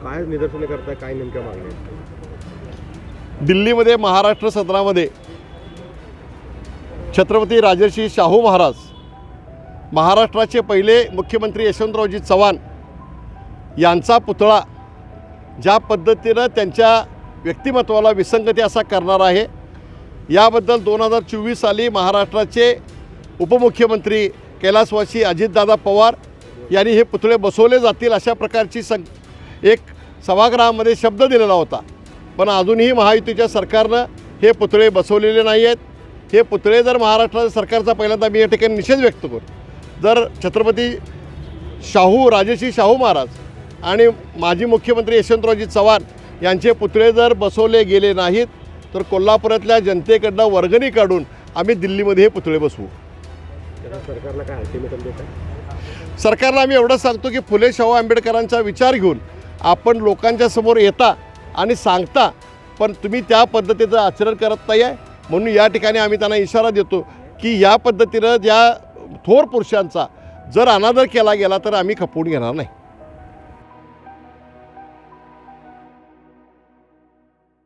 काय निदर्शने करताय, काय नेमक्या मागण्या आहेत? दिल्लीमध्ये महाराष्ट्र सदनामध्ये छत्रपती राजर्षी शाहू महाराज, महाराष्ट्राचे पहिले मुख्यमंत्री यशवंतरावजी चव्हाण यांचा पुतळा ज्या पद्धतीनं त्यांच्या व्यक्तिमत्वाला विसंगती असा करणार आहे, याबद्दल 2024 साली महाराष्ट्राचे उपमुख्यमंत्री कैलासवासी अजितदादा पवार यांनी हे पुतळे बसवले जातील अशा प्रकारची एक सभागृहामध्ये शब्द दिलेला होता. पण अजूनही महायुतीच्या सरकारनं हे पुतळे बसवलेले नाही आहेत. हे पुतळे जर महाराष्ट्र सरकारचा पहिल्यांदा मी या ठिकाणी निषेध व्यक्त करतो, जर छत्रपती राजर्षी शाहू महाराज आणि माजी मुख्यमंत्री यशवंतरावजी चव्हाण यांचे पुतळे जर बसवले गेले नाहीत तर कोल्हापुरातल्या जनतेकडनं वर्गणी काढून आम्ही दिल्लीमध्ये हे पुतळे बसवू. सरकारला काय अल्टिमेटम देत आहे? सरकारला आम्ही एवढंच सांगतो की फुले शाहू आंबेडकरांचा विचार घेऊन आपण लोकांच्या समोर येता आणि सांगता, पण तुम्ही त्या पद्धतीचं आचरण करत नाही आहे. म्हणून या ठिकाणी आम्ही त्यांना इशारा देतो की या पद्धतीनं ज्या थोर पुरुषांचा जर अनादर केला गेला तर आम्ही खपवून घेणार नाही.